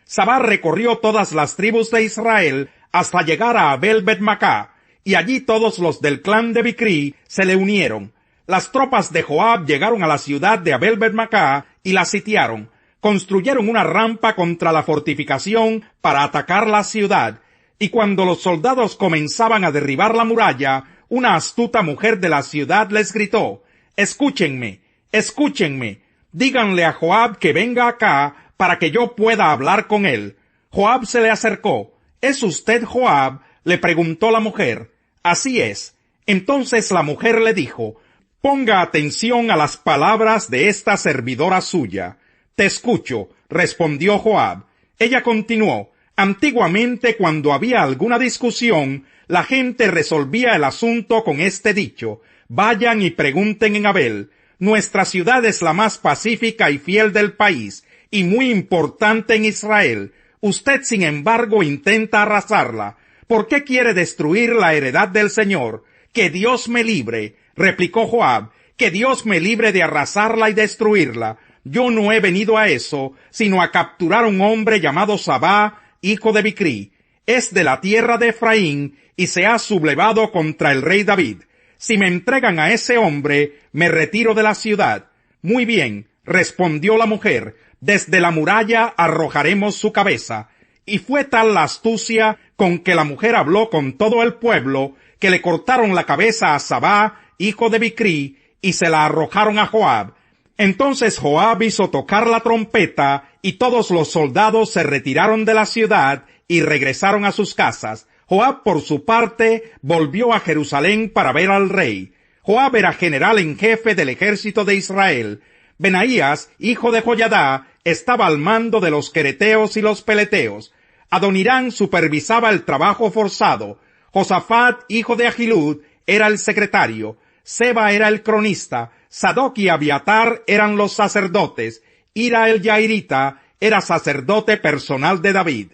Sabá recorrió todas las tribus de Israel hasta llegar a Abel-Bet-Macá, y allí todos los del clan de Bicrí se le unieron. Las tropas de Joab llegaron a la ciudad de Abel-Bet-Macá y la sitiaron. Construyeron una rampa contra la fortificación para atacar la ciudad, y cuando los soldados comenzaban a derribar la muralla, una astuta mujer de la ciudad les gritó: «Escúchenme, escúchenme, díganle a Joab que venga acá para que yo pueda hablar con él». Joab se le acercó. «¿Es usted Joab?», le preguntó la mujer. «Así es». Entonces la mujer le dijo: «Ponga atención a las palabras de esta servidora suya». «Te escucho», respondió Joab. Ella continuó: «Antiguamente, cuando había alguna discusión, la gente resolvía el asunto con este dicho: vayan y pregunten en Abel. Nuestra ciudad es la más pacífica y fiel del país, y muy importante en Israel. Usted, sin embargo, intenta arrasarla. ¿Por qué quiere destruir la heredad del Señor? Que Dios me libre», replicó Joab, «que Dios me libre de arrasarla y destruirla. Yo no he venido a eso, sino a capturar un hombre llamado Sabá, hijo de Bicrí. Es de la tierra de Efraín, y se ha sublevado contra el rey David. Si me entregan a ese hombre, me retiro de la ciudad». «Muy bien», respondió la mujer, «desde la muralla arrojaremos su cabeza». Y fue tal la astucia con que la mujer habló con todo el pueblo, que le cortaron la cabeza a Sabá, hijo de Bicrí, y se la arrojaron a Joab. Entonces Joab hizo tocar la trompeta, y todos los soldados se retiraron de la ciudad y regresaron a sus casas. Joab, por su parte, volvió a Jerusalén para ver al rey. Joab era general en jefe del ejército de Israel. Benaías, hijo de Joiadá, estaba al mando de los quereteos y los peleteos. Adonirán supervisaba el trabajo forzado. Josafat, hijo de Ahilud, era el secretario. Seba era el cronista. Sadoc y Abiatar eran los sacerdotes. Ira el Yairita era sacerdote personal de David.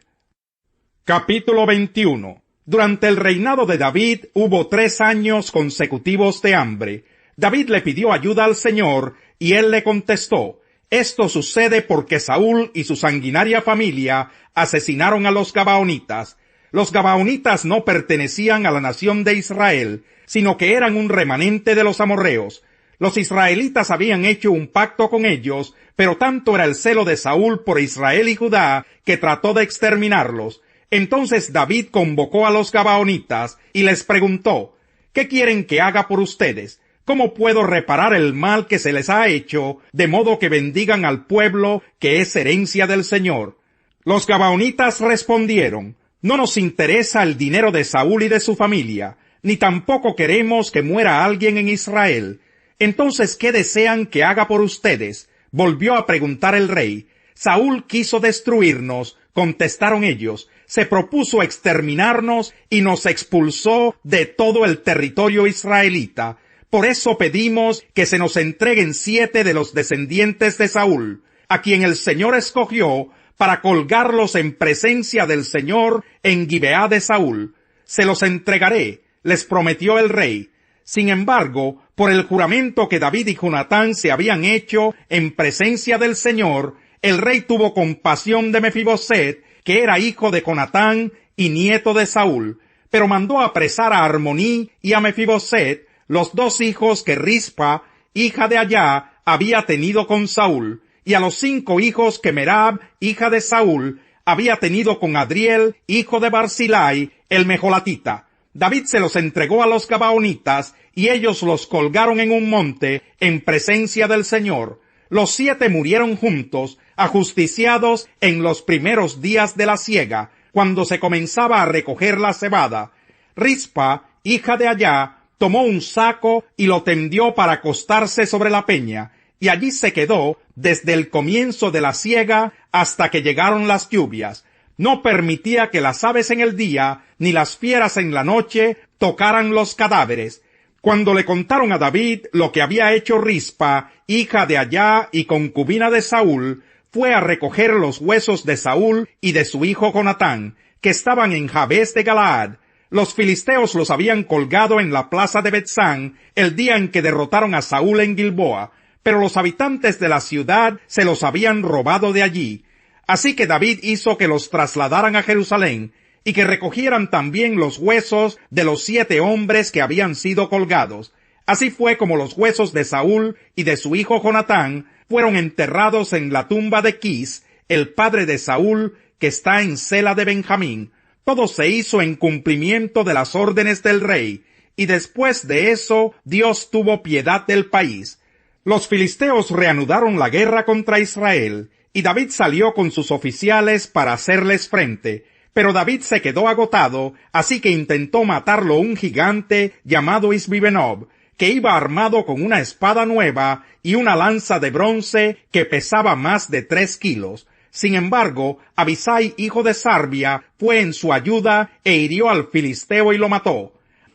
Capítulo 21. Durante el reinado de David hubo 3 años consecutivos de hambre. David le pidió ayuda al Señor, y él le contestó: «Esto sucede porque Saúl y su sanguinaria familia asesinaron a los gabaonitas». Los gabaonitas no pertenecían a la nación de Israel, sino que eran un remanente de los amorreos. Los israelitas habían hecho un pacto con ellos, pero tanto era el celo de Saúl por Israel y Judá que trató de exterminarlos. Entonces David convocó a los gabaonitas y les preguntó: «¿Qué quieren que haga por ustedes? ¿Cómo puedo reparar el mal que se les ha hecho, de modo que bendigan al pueblo que es herencia del Señor?» Los gabaonitas respondieron: «No nos interesa el dinero de Saúl y de su familia, ni tampoco queremos que muera alguien en Israel. Entonces, ¿qué desean que haga por ustedes?», volvió a preguntar el rey. «Saúl quiso destruirnos», contestaron ellos. «Se propuso exterminarnos y nos expulsó de todo el territorio israelita. Por eso pedimos que se nos entreguen 7 de los descendientes de Saúl, a quien el Señor escogió para colgarlos en presencia del Señor en Gibeá de Saúl. Se los entregaré», les prometió el rey. Sin embargo, por el juramento que David y Jonatán se habían hecho en presencia del Señor, el rey tuvo compasión de Mefiboset, que era hijo de Jonatán y nieto de Saúl, pero mandó apresar a Armoní y a Mefiboset, los 2 hijos que Rispa, hija de Ayá, había tenido con Saúl, y a los 5 hijos que Merab, hija de Saúl, había tenido con Adriel, hijo de Barzilai, el mejolatita. David se los entregó a los gabaonitas, y ellos los colgaron en un monte, en presencia del Señor. Los 7 murieron juntos, ajusticiados en los primeros días de la siega, cuando se comenzaba a recoger la cebada. Rispa, hija de Ayá, tomó un saco y lo tendió para acostarse sobre la peña, y allí se quedó desde el comienzo de la siega hasta que llegaron las lluvias. No permitía que las aves en el día, ni las fieras en la noche, tocaran los cadáveres. Cuando le contaron a David lo que había hecho Rispa, hija de Ayá y concubina de Saúl, fue a recoger los huesos de Saúl y de su hijo Jonatán, que estaban en Jabes de Galaad. Los filisteos los habían colgado en la plaza de Betsán el día en que derrotaron a Saúl en Gilboa, pero los habitantes de la ciudad se los habían robado de allí. Así que David hizo que los trasladaran a Jerusalén y que recogieran también los huesos de los 7 hombres que habían sido colgados. Así fue como los huesos de Saúl y de su hijo Jonatán fueron enterrados en la tumba de Quis, el padre de Saúl, que está en Sela de Benjamín. Todo se hizo en cumplimiento de las órdenes del rey, y después de eso Dios tuvo piedad del país. Los filisteos reanudaron la guerra contra Israel, y David salió con sus oficiales para hacerles frente. Pero David se quedó agotado, así que intentó matarlo un gigante llamado Isbi-Benob, que iba armado con una espada nueva y una lanza de bronce que pesaba más de 3 kilos. Sin embargo, Abisai, hijo de Sarbia, fue en su ayuda e hirió al filisteo y lo mató.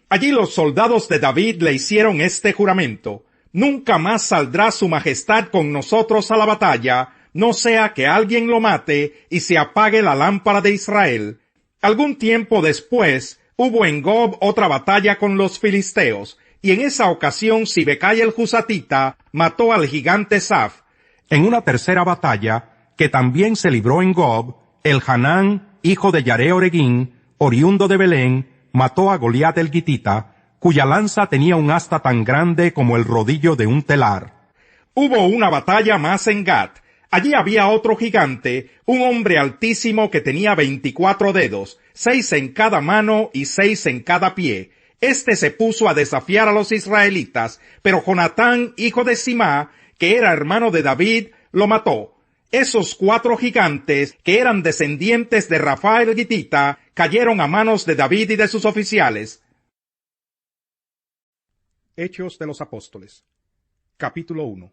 Allí los soldados de David le hicieron este juramento: «Nunca más saldrá su majestad con nosotros a la batalla, no sea que alguien lo mate y se apague la lámpara de Israel». Algún tiempo después, hubo en Gob otra batalla con los filisteos, y en esa ocasión Sibecai el Jusatita mató al gigante Saf. En una tercera batalla, que también se libró en Gob, el Hanán, hijo de Yareh-Oregim, oriundo de Belén, mató a Goliat el Gitita, cuya lanza tenía un asta tan grande como el rodillo de un telar. Hubo una batalla más en Gat. Allí había otro gigante, un hombre altísimo que tenía 24 dedos, 6 en cada mano y 6 en cada pie. Este se puso a desafiar a los israelitas, pero Jonatán, hijo de Simá, que era hermano de David, lo mató. Esos 4 gigantes, que eran descendientes de Rafael Gitita, cayeron a manos de David y de sus oficiales. Hechos de los Apóstoles. Capítulo 1.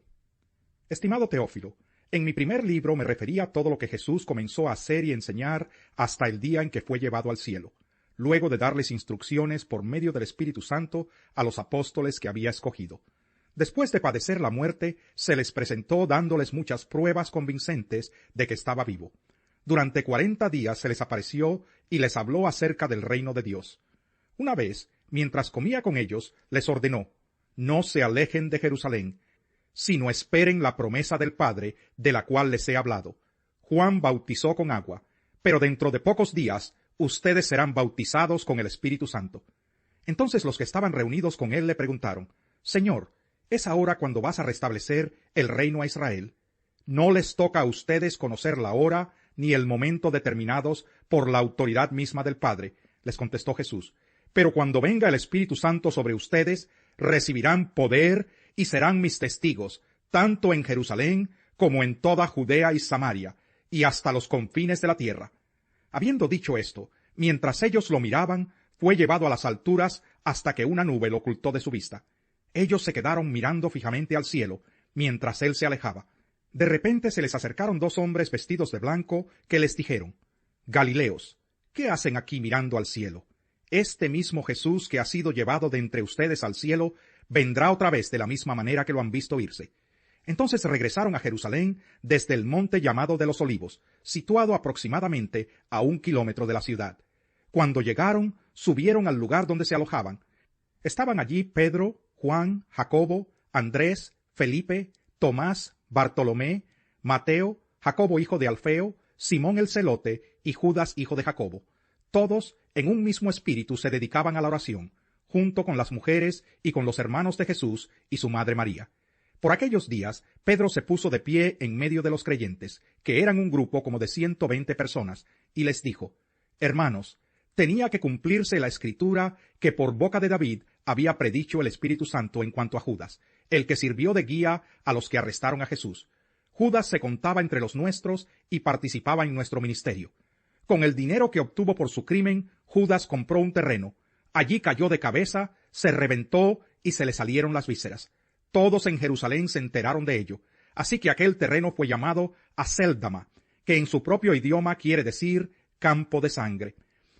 Estimado Teófilo, en mi primer libro me refería a todo lo que Jesús comenzó a hacer y enseñar hasta el día en que fue llevado al cielo, luego de darles instrucciones por medio del Espíritu Santo a los apóstoles que había escogido. Después de padecer la muerte, se les presentó dándoles muchas pruebas convincentes de que estaba vivo. Durante 40 días se les apareció y les habló acerca del reino de Dios. Una vez, mientras comía con ellos, les ordenó: «No se alejen de Jerusalén, sino esperen la promesa del Padre, de la cual les he hablado. Juan bautizó con agua, pero dentro de pocos días ustedes serán bautizados con el Espíritu Santo». Entonces los que estaban reunidos con él le preguntaron: «Señor, ¿es ahora cuando vas a restablecer el reino a Israel?» «No les toca a ustedes conocer la hora ni el momento determinados por la autoridad misma del Padre», les contestó Jesús. «Pero cuando venga el Espíritu Santo sobre ustedes, recibirán poder y serán mis testigos, tanto en Jerusalén como en toda Judea y Samaria, y hasta los confines de la tierra». Habiendo dicho esto, mientras ellos lo miraban, fue llevado a las alturas hasta que una nube lo ocultó de su vista. Ellos se quedaron mirando fijamente al cielo, mientras él se alejaba. De repente se les acercaron 2 hombres vestidos de blanco, que les dijeron: «Galileos, ¿qué hacen aquí mirando al cielo? Este mismo Jesús que ha sido llevado de entre ustedes al cielo, vendrá otra vez de la misma manera que lo han visto irse». Entonces regresaron a Jerusalén desde el monte llamado de los Olivos, situado aproximadamente a 1 kilómetro de la ciudad. Cuando llegaron, subieron al lugar donde se alojaban. Estaban allí Pedro, Juan, Jacobo, Andrés, Felipe, Tomás, Bartolomé, Mateo, Jacobo hijo de Alfeo, Simón el celote y Judas hijo de Jacobo. Todos, en un mismo espíritu, se dedicaban a la oración, junto con las mujeres y con los hermanos de Jesús y su madre María. Por aquellos días, Pedro se puso de pie en medio de los creyentes, que eran un grupo como de 120 personas, y les dijo: «Hermanos, tenía que cumplirse la escritura que por boca de David había predicho el Espíritu Santo en cuanto a Judas, el que sirvió de guía a los que arrestaron a Jesús. Judas se contaba entre los nuestros y participaba en nuestro ministerio. Con el dinero que obtuvo por su crimen, Judas compró un terreno. Allí cayó de cabeza, se reventó y se le salieron las vísceras. Todos en Jerusalén se enteraron de ello, así que aquel terreno fue llamado Acéldama, que en su propio idioma quiere decir campo de sangre.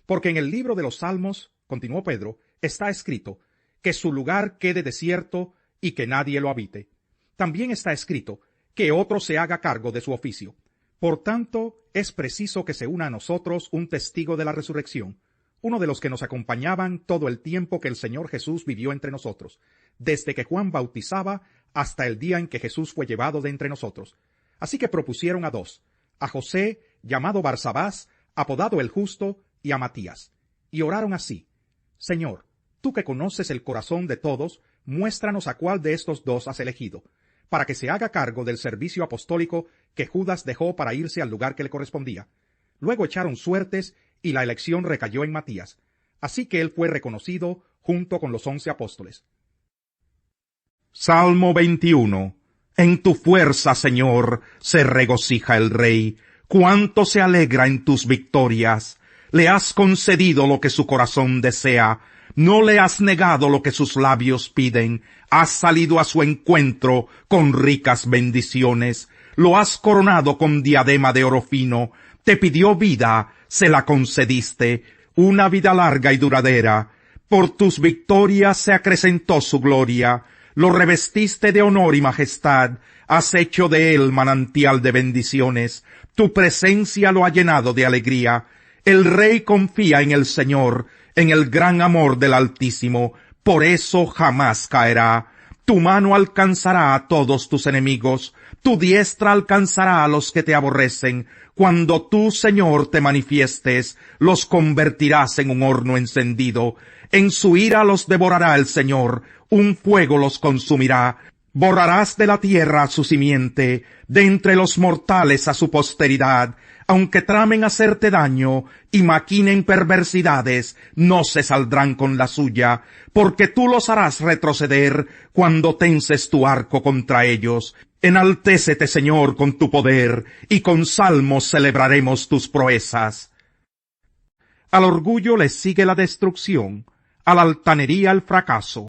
Porque en el libro de los Salmos, continuó Pedro, está escrito: que su lugar quede desierto y que nadie lo habite. También está escrito: que otro se haga cargo de su oficio. Por tanto, es preciso que se una a nosotros un testigo de la resurrección, uno de los que nos acompañaban todo el tiempo que el Señor Jesús vivió entre nosotros, desde que Juan bautizaba hasta el día en que Jesús fue llevado de entre nosotros. Así que propusieron a 2, a José, llamado Barsabás, apodado el Justo, y a Matías. Y oraron así: Señor, tú que conoces el corazón de todos, muéstranos a cuál de estos dos has elegido, para que se haga cargo del servicio apostólico que Judas dejó para irse al lugar que le correspondía. Luego echaron suertes, y la elección recayó en Matías. Así que él fue reconocido junto con los 11 apóstoles. Salmo 21. En tu fuerza, Señor, se regocija el Rey. Cuánto se alegra en tus victorias. Le has concedido lo que su corazón desea. No le has negado lo que sus labios piden. Has salido a su encuentro con ricas bendiciones. Lo has coronado con diadema de oro fino. Te pidió vida, se la concediste, una vida larga y duradera. Por tus victorias se acrecentó su gloria. Lo revestiste de honor y majestad. Has hecho de él manantial de bendiciones. Tu presencia lo ha llenado de alegría. El Rey confía en el Señor, en el gran amor del Altísimo. Por eso jamás caerá. Tu mano alcanzará a todos tus enemigos. Tu diestra alcanzará a los que te aborrecen. Cuando tú, Señor, te manifiestes, los convertirás en un horno encendido. En su ira los devorará el Señor, un fuego los consumirá. Borrarás de la tierra a su simiente, de entre los mortales a su posteridad. Aunque tramen hacerte daño y maquinen perversidades, no se saldrán con la suya, porque tú los harás retroceder cuando tenses tu arco contra ellos. Enaltécete, Señor, con tu poder, y con salmos celebraremos tus proezas. Al orgullo le sigue la destrucción, a la altanería el fracaso.